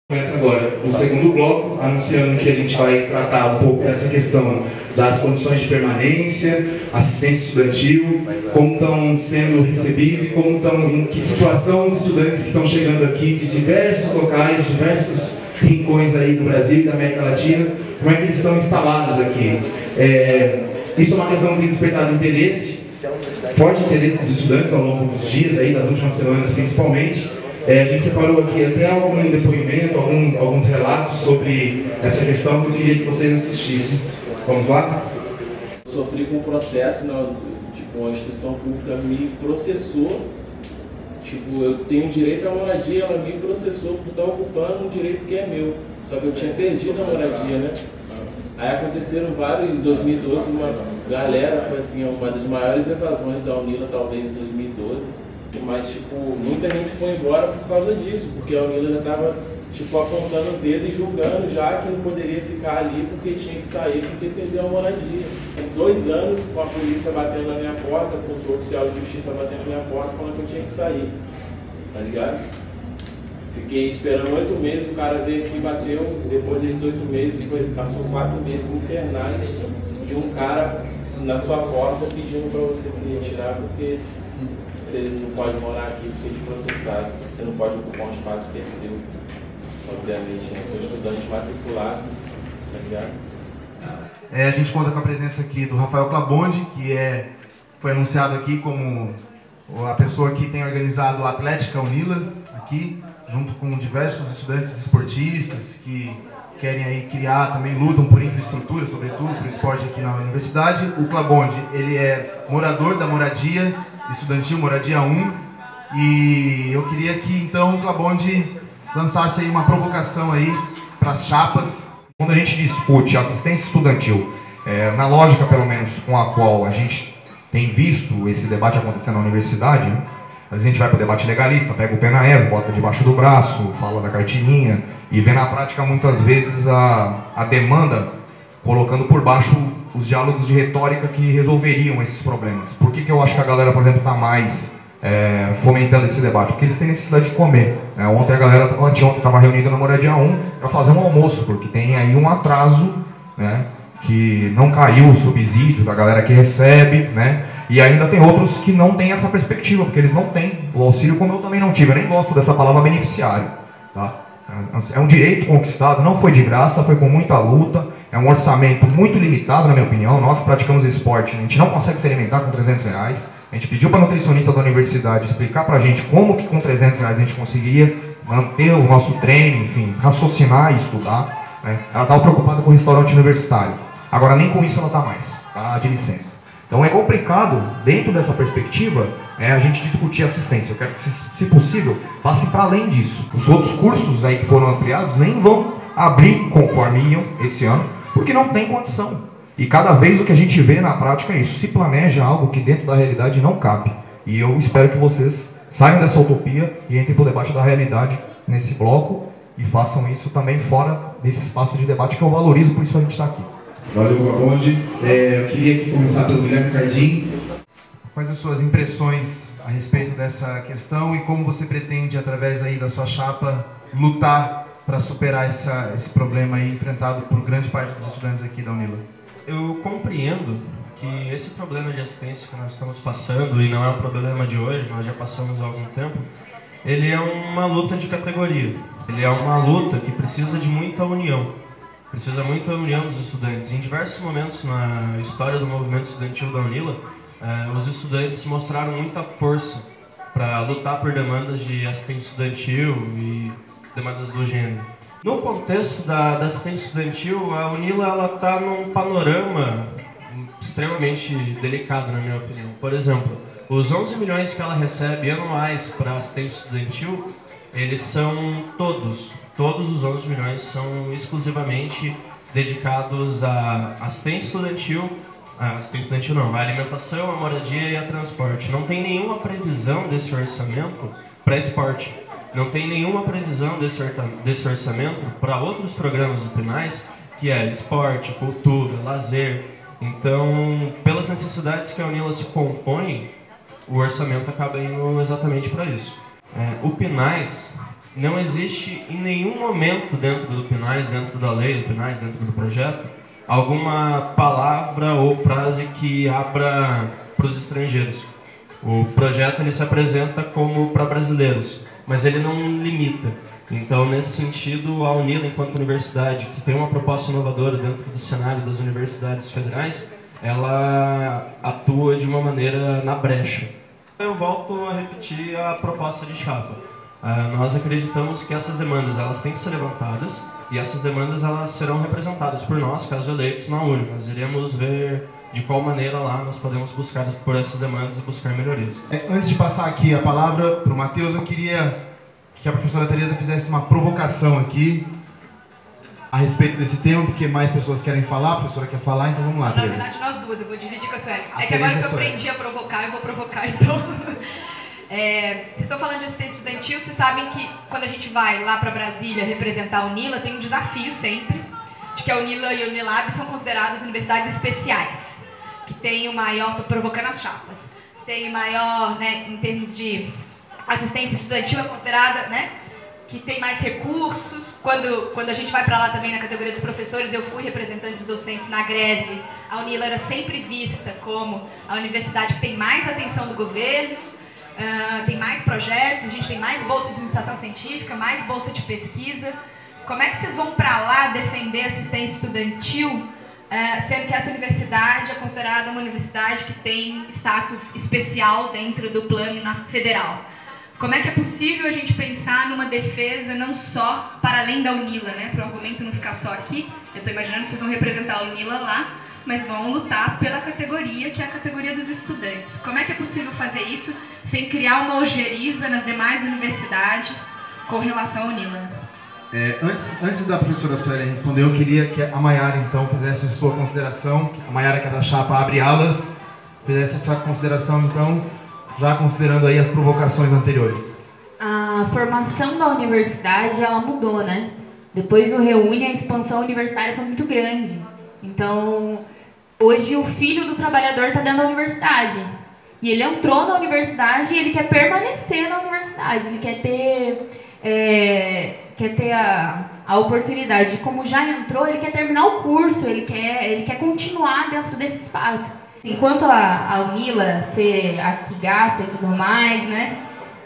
Começa agora o segundo bloco, anunciando que a gente vai tratar um pouco dessa questão das condições de permanência, assistência estudantil, como estão sendo recebidos, como estão, em que situação os estudantes que estão chegando aqui de diversos locais, diversos rincões aí do Brasil e da América Latina, como é que eles estão instalados aqui. Isso é uma questão que tem despertado interesse, forte interesse dos estudantes ao longo dos dias, aí, das últimas semanas principalmente. A gente separou aqui até algum depoimento, alguns relatos sobre essa questão que eu queria que vocês assistissem. Vamos lá? Eu sofri com um processo, tipo, a instituição pública me processou. Tipo, eu tenho direito à moradia, ela me processou por estar ocupando um direito que é meu. Só que eu tinha perdido a moradia, né? Aí aconteceram vários, em 2012, uma galera, foi assim, uma das maiores evasões da Unila, talvez em 2012. Mas, tipo, muita gente foi embora por causa disso, porque a Unila já estava, tipo, apontando o dedo e julgando já que não poderia ficar ali porque tinha que sair, porque perdeu a moradia. Em 2 anos, com a polícia batendo na minha porta, com o oficial de justiça batendo na minha porta, falando que eu tinha que sair, tá ligado? Fiquei esperando 8 meses, o cara veio aqui e bateu, depois desses 8 meses, passou 4 meses infernais de um cara na sua porta pedindo para você se retirar, porque você não pode morar aqui porque te processaram, você não pode ocupar um espaço que é seu, obviamente, né? Sou estudante matriculado, tá ligado? A gente conta com a presença aqui do Rafael Clabondi, que foi anunciado aqui como a pessoa que tem organizado a Atlética Unila, aqui, junto com diversos estudantes esportistas que querem aí criar, também lutam por infraestrutura, sobretudo por esporte aqui na universidade. O Clabondi, ele é morador da moradia estudantil, moradia 1, e eu queria que então o Clabondi lançasse aí uma provocação aí para as chapas. Quando a gente discute assistência estudantil, na lógica pelo menos com a qual a gente tem visto esse debate acontecendo na universidade, né? Às vezes a gente vai para o debate legalista, pega o PNAES, bota debaixo do braço, fala da cartininha e vê na prática muitas vezes a demanda colocando por baixo os diálogos de retórica que resolveriam esses problemas. Por que eu acho que a galera, por exemplo, está mais fomentando esse debate? Porque eles têm necessidade de comer. Ontem a galera, anteontem, estava reunida na Moradia 1 para fazer um almoço, porque tem aí um atraso, né, que não caiu o subsídio da galera que recebe, né, e ainda tem outros que não têm essa perspectiva, porque eles não têm o auxílio, como eu também não tive. Eu nem gosto dessa palavra beneficiário, tá? É um direito conquistado, não foi de graça, foi com muita luta. É um orçamento muito limitado, na minha opinião. Nós praticamos esporte, a gente não consegue se alimentar com R$300. A gente pediu para a nutricionista da universidade explicar para a gente como que com R$300 a gente conseguiria manter o nosso treino, enfim, raciocinar e estudar, né? Ela estava preocupada com o restaurante universitário. Agora nem com isso ela está mais, tá? De licença. Então é complicado, dentro dessa perspectiva, a gente discutir assistência. Eu quero que, se possível, passe para além disso. Os outros cursos aí que foram ampliados nem vão abrir conforme iam esse ano, porque não tem condição. E cada vez o que a gente vê na prática é isso. Se planeja algo que dentro da realidade não cabe. E eu espero que vocês saiam dessa utopia e entrem para o debate da realidade nesse bloco e façam isso também fora desse espaço de debate que eu valorizo, por isso a gente está aqui. Valeu, Clabondi. Eu queria aqui começar pelo Guilherme Cardim. Quais as suas impressões a respeito dessa questão e como você pretende, através aí da sua chapa, lutar para superar esse problema aí enfrentado por grande parte dos estudantes aqui da Unila? Eu compreendo que esse problema de assistência que nós estamos passando, e não é um problema de hoje, nós já passamos há algum tempo, ele é uma luta de categoria. Ele é uma luta que precisa de muita união. Precisa muita união dos estudantes. Em diversos momentos na história do movimento estudantil da Unila, os estudantes mostraram muita força para lutar por demandas de assistência estudantil e demandas do gênero. No contexto da assistência estudantil, a Unila está num panorama extremamente delicado, na minha opinião. Por exemplo, os 11 milhões que ela recebe anuais para assistência estudantil, eles são todos os 11 milhões são exclusivamente dedicados à assistência estudantil não, a alimentação, a moradia e a transporte. Não tem nenhuma previsão desse orçamento para esporte. Não tem nenhuma previsão desse orçamento para outros programas do PNAES, que é esporte, cultura, lazer. Então, pelas necessidades que a Unila se compõe, o orçamento acaba indo exatamente para isso. O PNAES não existe em nenhum momento dentro do PNAES, dentro da lei do PNAES, dentro do projeto, alguma palavra ou frase que abra para os estrangeiros. O projeto ele se apresenta como para brasileiros, mas ele não limita. Então, nesse sentido, a UNILA, enquanto universidade, que tem uma proposta inovadora dentro do cenário das universidades federais, ela atua de uma maneira na brecha. Eu volto a repetir a proposta de Chapa. Nós acreditamos que essas demandas elas têm que ser levantadas e essas demandas elas serão representadas por nós, caso eleitos, na UNE. Nós iremos ver de qual maneira lá nós podemos buscar por essas demandas e buscar melhorias. Antes de passar aqui a palavra para o Matheus, eu queria que a professora Tereza fizesse uma provocação aqui a respeito desse tema, porque mais pessoas querem falar, a professora quer falar, então vamos lá, Na Tereza. verdade, nós duas, eu vou dividir com a Sueli. A É que agora que Tereza eu aprendi a provocar, eu vou provocar, então. Vocês estão falando de assistência estudantil, vocês sabem que quando a gente vai lá para Brasília representar a UNILA, tem um desafio sempre, de que a UNILA e a Unilab são consideradas universidades especiais, que tem o maior, estou provocando as chapas, tem o maior, né, em termos de assistência estudantil, é considerada, né, que tem mais recursos. Quando a gente vai para lá também na categoria dos professores, eu fui representante dos docentes na greve, a UNILA era sempre vista como a universidade que tem mais atenção do governo, tem mais projetos, a gente tem mais bolsa de iniciação científica, mais bolsa de pesquisa. Como é que vocês vão para lá defender assistência estudantil, sendo que essa universidade é considerada uma universidade que tem status especial dentro do plano federal? Como é que é possível a gente pensar numa defesa não só para além da UNILA, né? Para o argumento não ficar só aqui, eu estou imaginando que vocês vão representar a UNILA lá, mas vão lutar pela categoria, que é a categoria dos estudantes. Como é que é possível fazer isso sem criar uma ojeriza nas demais universidades com relação à UNILA? Antes da professora Sueli responder, eu queria que a Maiara, então, fizesse a sua consideração. A Maiara, que é da Chapa Abre Alas, fizesse essa consideração, então, já considerando aí as provocações anteriores. A formação da universidade, ela mudou, né? Depois do Reúne, a expansão universitária foi muito grande. Então, hoje o filho do trabalhador está dentro da universidade. E ele entrou na universidade e ele quer permanecer na universidade. Ele quer ter a oportunidade de, como já entrou, ele quer terminar o curso, ele quer continuar dentro desse espaço. Enquanto a UNILA ser a que gasta e tudo mais, né?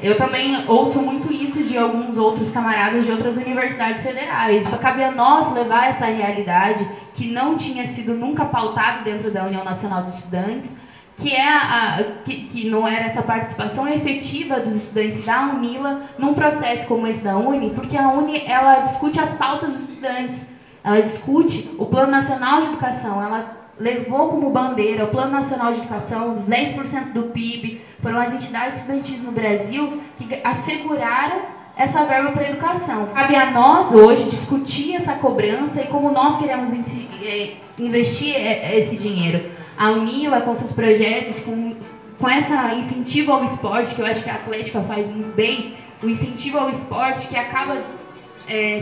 Eu também ouço muito isso de alguns outros camaradas de outras universidades federais. Só cabe a nós levar essa realidade que não tinha sido nunca pautada dentro da União Nacional dos Estudantes, que não era essa participação efetiva dos estudantes da UNILA num processo como esse da UNE, porque a UNE ela discute as pautas dos estudantes, ela discute o Plano Nacional de Educação, ela levou como bandeira o Plano Nacional de Educação, os 10% do PIB, foram as entidades estudantis no Brasil que asseguraram essa verba para a educação. Cabe a nós hoje discutir essa cobrança e como nós queremos investir esse dinheiro. A UNILA, com seus projetos, com essa incentivo ao esporte, que eu acho que a Atlética faz muito bem, o incentivo ao esporte que acaba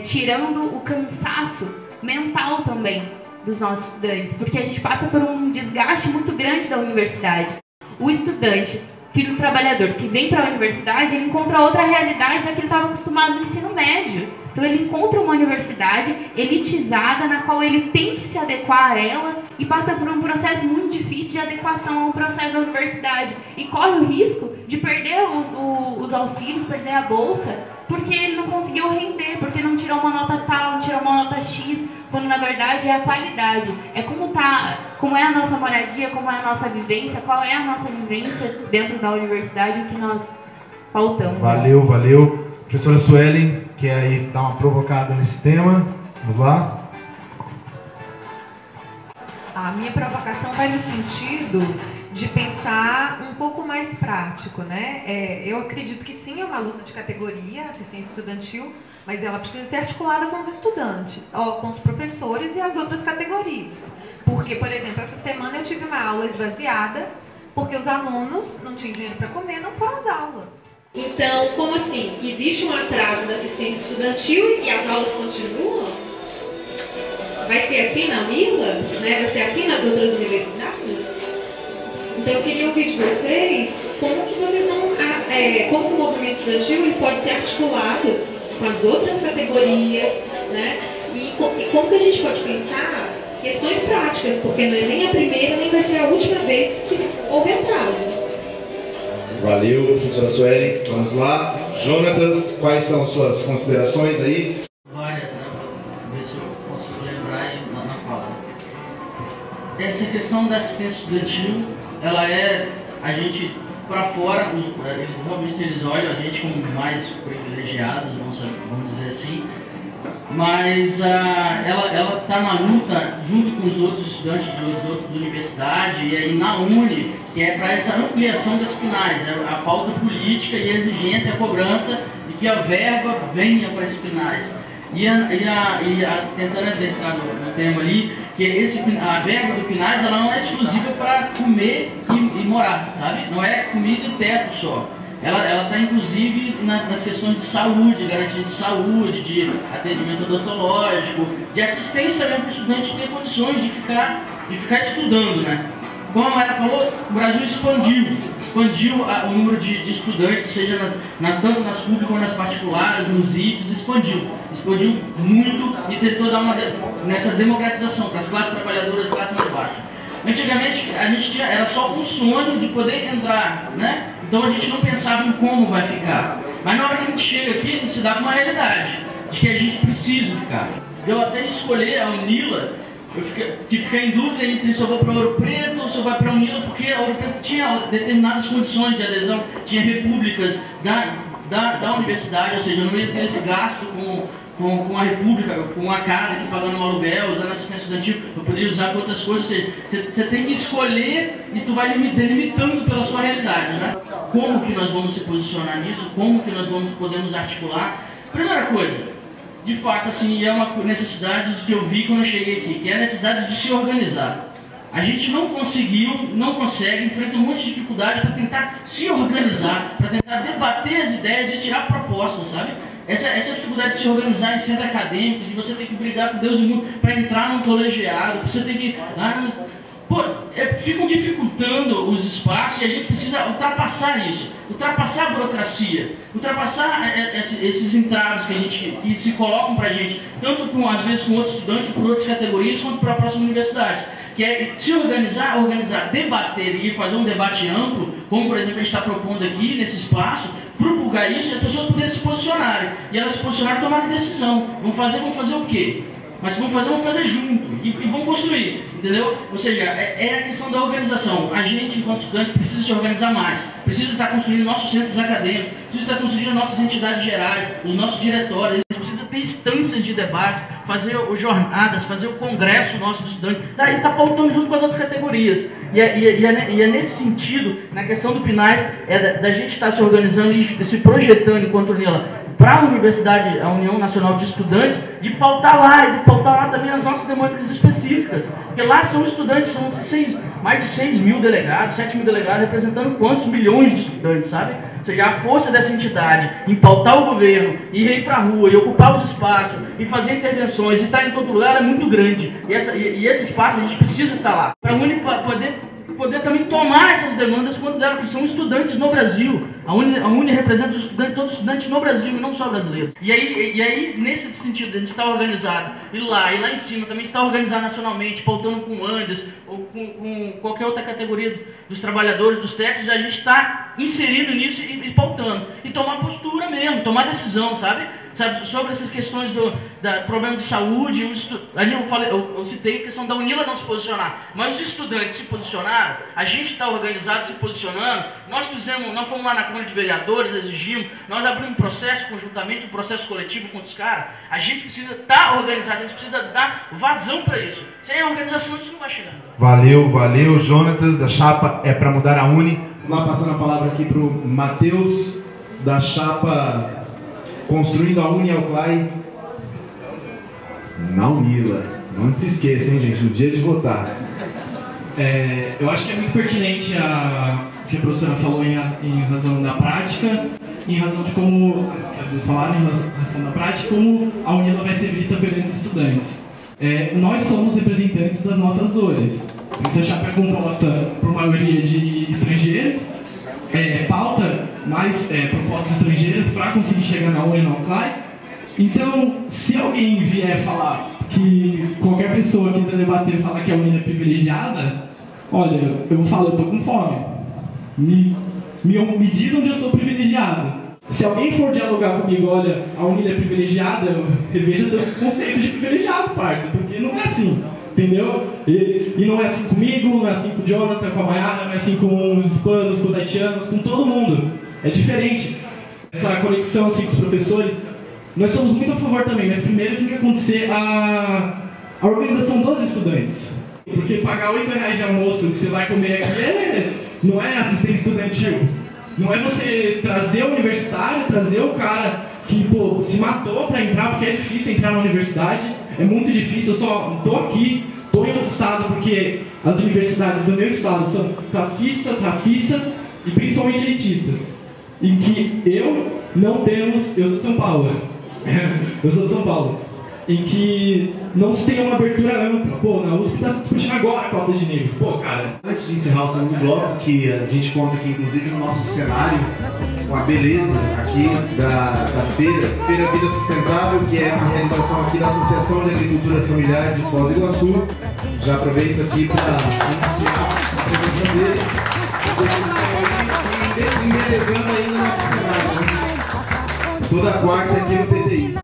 tirando o cansaço mental também dos nossos estudantes, porque a gente passa por um desgaste muito grande da universidade. O estudante, filho do trabalhador, que vem para a universidade, ele encontra outra realidade da que ele estava acostumado no ensino médio. Então ele encontra uma universidade elitizada, na qual ele tem que se adequar a ela e passa por um processo muito difícil de adequação ao processo da universidade. E corre o risco de perder os auxílios, perder a bolsa, porque ele não conseguiu render, porque não tirou uma nota tal, não tirou uma nota X, quando na verdade é a qualidade. É como é a nossa moradia, como é a nossa vivência, qual é a nossa vivência dentro da universidade, o que nós pautamos. Valeu, valeu. Professora Sueli, quer aí dar uma provocada nesse tema? Vamos lá? A minha provocação vai no sentido de pensar um pouco mais prático, né? Eu acredito que sim, é uma luta de categoria, assistência estudantil, mas ela precisa ser articulada com os estudantes, com os professores e as outras categorias. Porque, por exemplo, essa semana eu tive uma aula esvaziada, porque os alunos não tinham dinheiro para comer, não foram às aulas. Então, como assim? Existe um atraso da assistência estudantil e as aulas continuam? Vai ser assim na UNILA? Né? Vai ser assim nas outras universidades? Então, eu queria ouvir de vocês como que vocês vão, como que o movimento estudantil ele pode ser articulado com as outras categorias, né? E como que a gente pode pensar questões práticas, porque não é nem a primeira nem vai ser a última vez que houve atraso. Valeu, professora Sueli. Vamos lá. Jonatas, quais são suas considerações aí? Várias, né? Vou ver se eu consigo lembrar e na fala. Essa questão da assistência estudantil, ela é, a gente, para fora, eles olham a gente como mais privilegiados, vamos dizer assim, mas ela está na luta junto com os outros estudantes de outras universidades e aí na UNE, que é para essa ampliação das PNAES, a pauta política e a exigência, a cobrança de que a verba venha para as PNAES. Tentando entrar no tema ali, que a verba do PNAES ela não é exclusiva para comer e morar, sabe? Não é comida e teto só. Ela está inclusive nas questões de saúde, garantia de saúde, de atendimento odontológico, de assistência mesmo para o estudante ter condições de ficar estudando, né? Como a Mayra falou, o Brasil expandiu o número de estudantes, seja tanto nas públicas como nas particulares, nos IFES, expandiu muito e teve toda nessa democratização para as classes trabalhadoras, as classes mais baixas. Antigamente a gente era só um sonho de poder entrar, né? Então a gente não pensava em como vai ficar. Mas na hora que a gente chega aqui, a gente se dá com uma realidade de que a gente precisa ficar. Eu até escolher a UNILA, eu tive que ficar em dúvida entre se eu vou para Ouro Preto ou se eu vou para a UNILA, porque a Ouro Preto tinha determinadas condições de adesão, tinha repúblicas da universidade, ou seja, eu não ia ter esse gasto com a república, com a casa aqui pagando um aluguel, usando assistência estudantil, eu poderia usar com outras coisas, ou seja, você tem que escolher e tu vai delimitando pela sua realidade, né? Como que nós vamos se posicionar nisso, como que nós podemos articular. Primeira coisa, de fato, assim, é uma necessidade que eu vi quando eu cheguei aqui, que é a necessidade de se organizar. A gente não consegue, enfrenta um monte de dificuldade para tentar se organizar, para tentar debater as ideias e tirar propostas, sabe? Essa dificuldade de se organizar em centro acadêmico, de você ter que brigar com Deus e o mundo para entrar num colegiado, você tem que... ficam dificultando os espaços e a gente precisa ultrapassar isso, ultrapassar a burocracia, ultrapassar esses entraves que se colocam para a gente, tanto às vezes com outros estudantes, por outras categorias, quanto para a próxima universidade. Que é se organizar, debater e fazer um debate amplo, como por exemplo a gente está propondo aqui nesse espaço, propulgar isso e as pessoas poderem se posicionarem. E elas se posicionarem e tomarem decisão. Vamos fazer o quê? Mas vamos fazer junto e vamos construir, entendeu? Ou seja, é a questão da organização. A gente, enquanto estudante, precisa se organizar mais, precisa estar construindo nossos centros acadêmicos, precisa estar construindo nossas entidades gerais, os nossos diretórios, a gente precisa ter instâncias de debate, fazer jornadas, fazer o congresso nosso do estudante, e está pautando junto com as outras categorias. E é nesse sentido, na questão do PNAES, da gente estar se organizando e se projetando enquanto UNILA para a universidade, a União Nacional de Estudantes, de pautar lá também as nossas demandas específicas. Porque lá são estudantes, são mais de 6 mil delegados, 7 mil delegados, representando quantos milhões de estudantes, sabe? Ou seja, a força dessa entidade em pautar o governo, e ir para a rua, e ocupar os espaços, e fazer intervenções, e estar em todo lugar é muito grande. E esse espaço a gente precisa estar lá. Para a UNE poder também tomar essas demandas quando deram, que são estudantes no Brasil. A UNE representa todos os estudantes no Brasil e não só brasileiros. E aí nesse sentido, de estar organizado, e lá em cima também estar organizado nacionalmente, pautando com o Andes, ou com qualquer outra categoria dos trabalhadores, dos técnicos, a gente está inserido nisso e pautando. E tomar postura mesmo, tomar decisão, sabe? Sobre essas questões do problema de saúde, eu citei a questão da UNILA não se posicionar, mas os estudantes se posicionaram, a gente está organizado, se posicionando, nós fomos lá na Câmara de Vereadores, exigimos, nós abrimos um processo conjuntamente, um processo coletivo com os caras, a gente precisa estar organizado, a gente precisa dar vazão para isso, sem a organização a gente não vai chegar. Valeu, Jonatas, da chapa É Pra Mudar a UNE. Vamos lá, passando a palavra aqui para o Matheus, da chapa Construindo a UNE ao CLAI na UNILA. Não se esqueça, hein, gente, no dia de votar. Eu acho que é muito pertinente o que a professora falou em razão da prática, em razão de como, as duas falaram, em razão da prática, como a UNILA vai ser vista pelos estudantes. Nós somos representantes das nossas dores. Essa chapa é composta por maioria de estrangeiros, pauta mais propostas estrangeiras para conseguir chegar na UNE e na UCLAI, Então, se alguém vier falar que qualquer pessoa quiser debater e falar que a Unila é privilegiada, olha, eu vou falar, eu tô com fome. Me diz onde eu sou privilegiado. Se alguém for dialogar comigo, olha, a Unila é privilegiada, reveja seus conceitos de privilegiado, parça, porque não é assim, entendeu? E não é assim comigo, não é assim com o Jonathan, com a Mayara, não é assim com os hispanos, com os haitianos, com todo mundo. É diferente. Essa conexão assim, com os professores, nós somos muito a favor também, mas primeiro tem que acontecer a organização dos estudantes. Porque pagar R$8 de almoço que você vai comer aqui não é assistência estudantil. Não é você trazer o universitário, trazer o cara que pô, se matou para entrar, porque é difícil entrar na universidade, é muito difícil. Eu só estou aqui, estou em outro estado, porque as universidades do meu estado são classistas, racistas e principalmente elitistas. Em que eu sou de São Paulo, eu sou de São Paulo, em que não se tem uma abertura ampla. Pô, na USP está se discutindo agora cotas de negros. Pô, cara. Antes de encerrar o segundo bloco, que a gente conta aqui, inclusive, no nosso cenário, com a beleza aqui da feira Vida Sustentável, que é uma realização aqui da Associação de Agricultura Familiar de Foz do Iguaçu. Já aproveito aqui para iniciar a presença deles. E embelezando aí no nosso cenário. Toda quarta aqui no PTI.